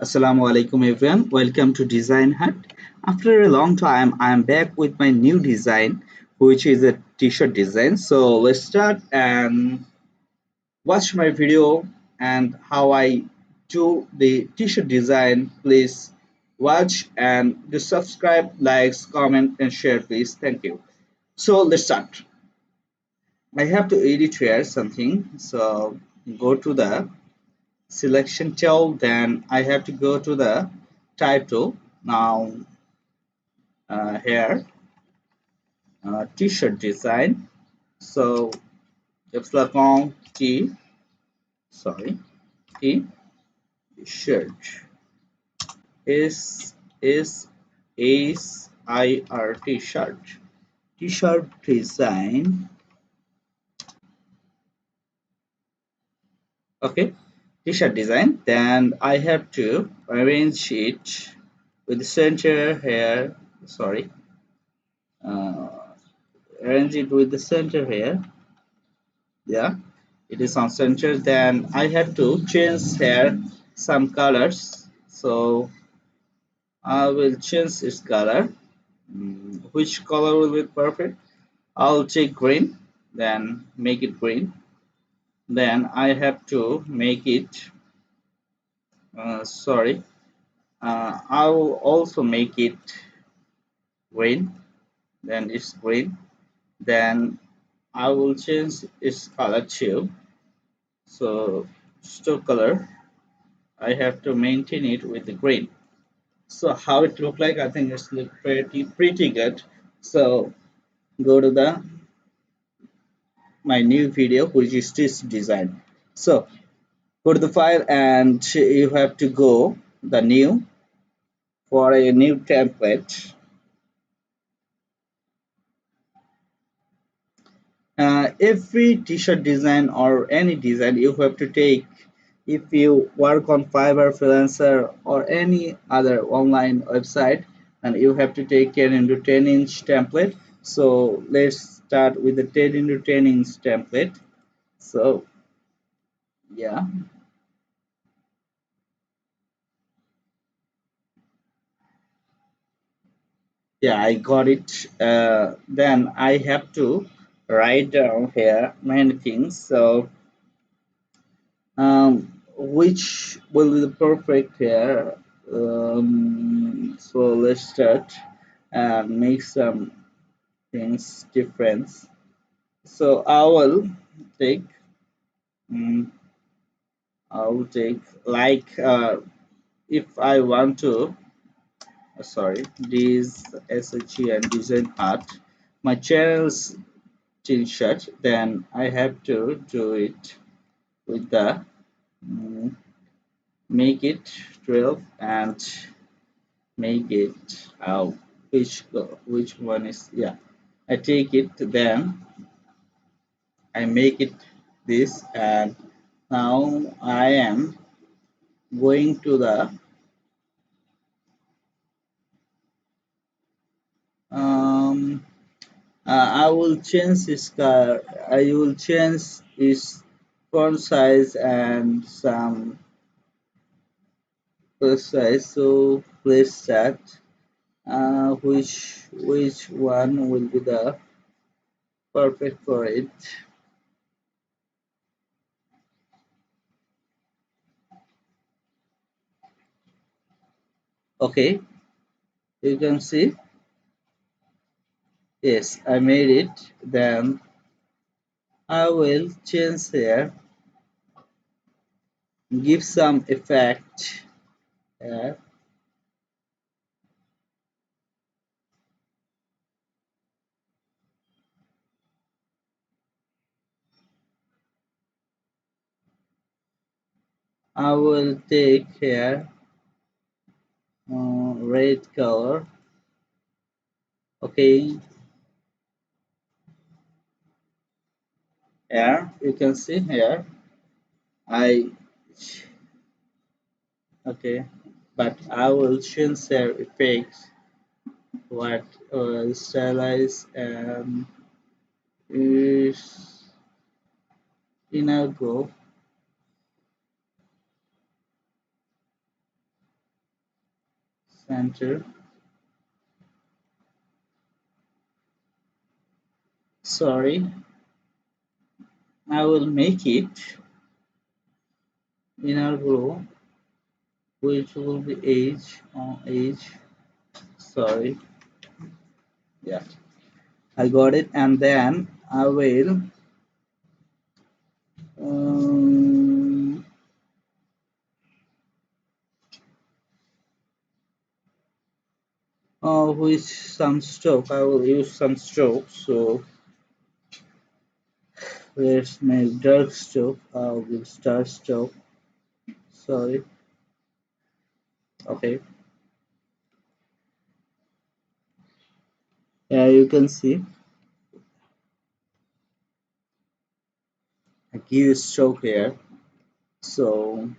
Assalamu alaikum everyone. Welcome to Design Hut. After a long time, I am back with my new design, which is a t-shirt design. So let's start and watch my video and how I do the t-shirt design. Please watch and do subscribe, likes, comment, and share, please. Thank you. So let's start. I have to edit here something. So go to the selection tool, then I have to go to the type tool. Now here t-shirt design, so it's like on t sorry t shirt is I r t-shirt design. Okay, t-shirt design, then I have to arrange it with the center here. Sorry, uh, arrange it with the center here. Yeah, it is on center. Then I have to change here some colors, so I will change its color. Which color will be perfect? I'll take green, then make it green. Then I have to make it sorry, I will also make it green. Then it's green. Then I will change its color too. So stock color, I have to maintain it with the green. So how it look like? I think it's look pretty good. So go to the my new video, which is this design. So go to the file and you have to go the new for a new template. Every t-shirt design or any design you have to take, if you work on Fiverr, Freelancer, or any other online website, and you have to take 10 into 10 inch template. So let's start with the 10 into 10 inch template. So yeah, yeah, I got it. Then I have to write down here many things. So which will be the perfect here. So let's start and make some things different. So take um, I will take like if I want to sorry, this SHE and design art, my channel's t-shirt, then I have to do it with the um, make it 12 and make it which one is, yeah, I take it, then I make it this, and now I am going to the um I will change this car. I will change its font size and some first size. So let's start. Which one will be the perfect for it? Okay, you can see. Yes, I made it. Then I will change here, give some effect here. I will take here red color. Okay, here you can see here. I okay, but I will change their effects. What stylize and is in a go. center. Sorry, I will make it inner row, which will be age on age. Sorry, yeah, I got it, and then I will um, which some stroke. I will use some stroke. So let's make dark stroke. I will start stroke. Sorry. Okay. Yeah, you can see I give a stroke here. So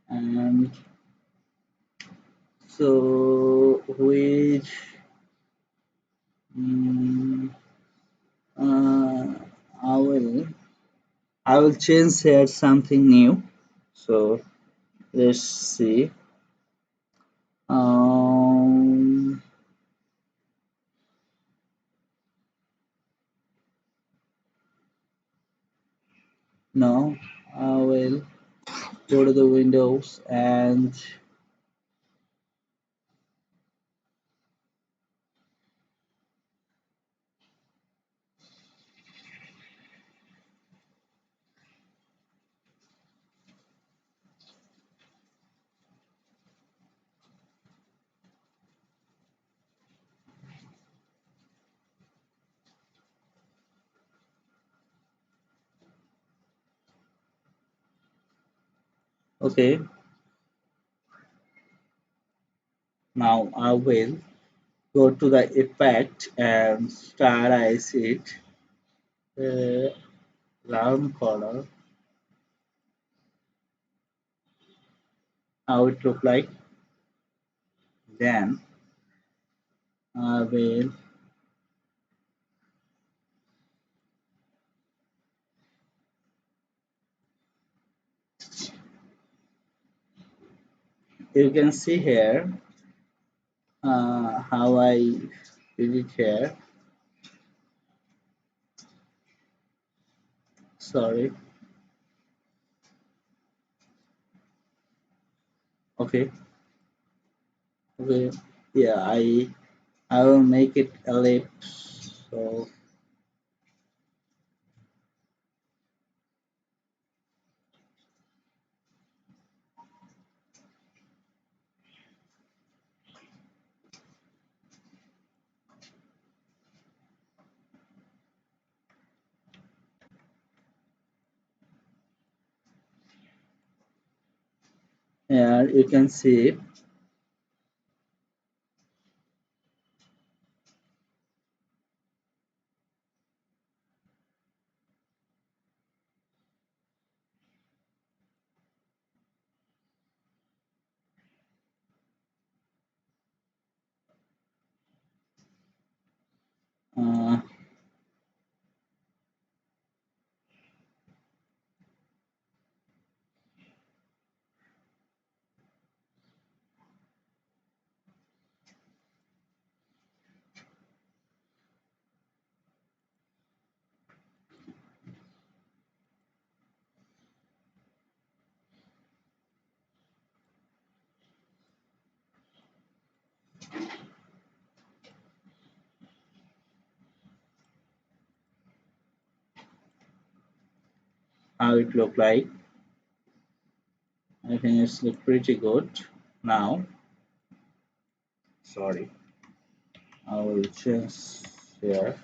and so which mm, uh, I will I will change here something new. So let's see. Um, no, I will go to the windows and okay. Now I will go to the effect and stylize it round color. How it look like? Then I will you can see here how I did it here. Sorry. Okay. Okay. Yeah, I will make it ellipse. So yeah, you can see uh, how it look like. I think it's look pretty good. Now, sorry, I will change here.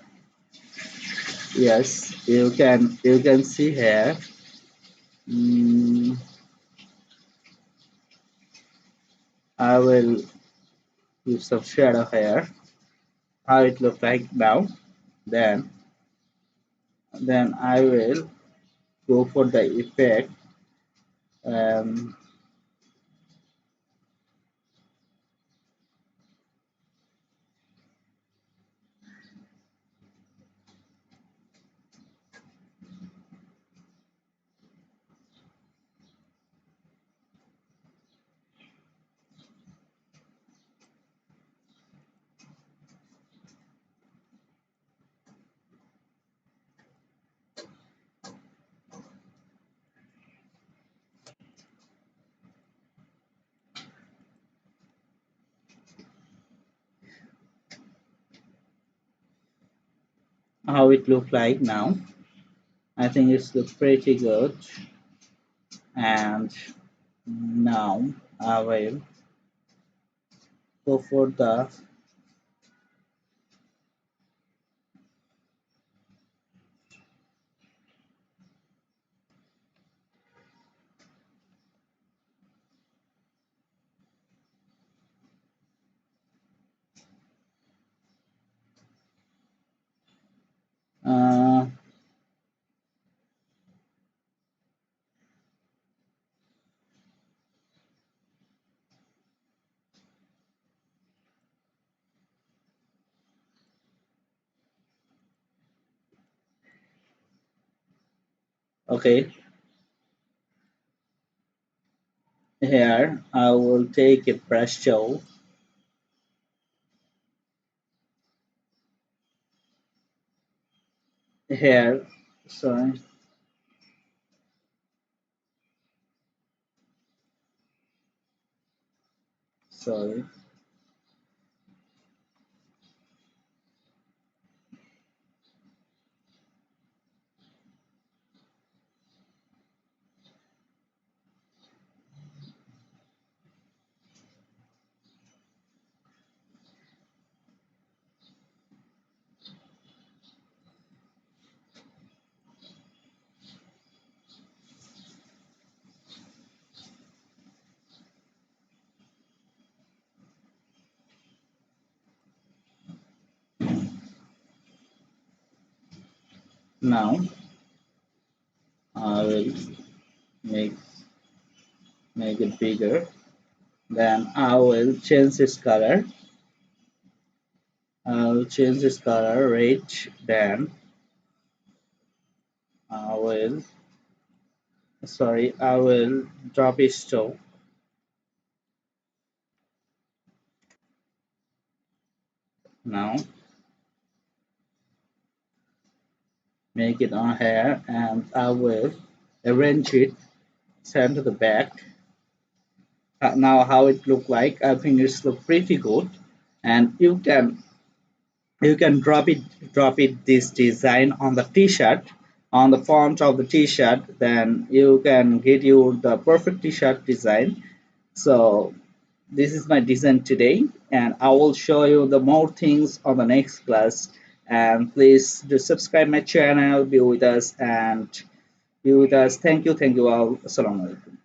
Yes, you can see here. Mm, I will use some shadow here. How it look like now? Then I will go for the effect. Um, how it look like now. I think it's look pretty good. And now I will go for the uh, okay. Here I will take a brush tool. Here, sorry, sorry. Now I will make make it bigger. Then I will change its color. I'll change this color red. Then I will I will drop it to now. Make it on here, and I will arrange it. Send to the back. Now how it look like? I think it's look pretty good, and you can drop it this design on the t-shirt, on the front of the t-shirt. Then you can get you the perfect t-shirt design. So this is my design today, and I will show you the more things on the next class. And please do subscribe my channel, be with us, and be with us. Thank you all. Assalamu alaikum.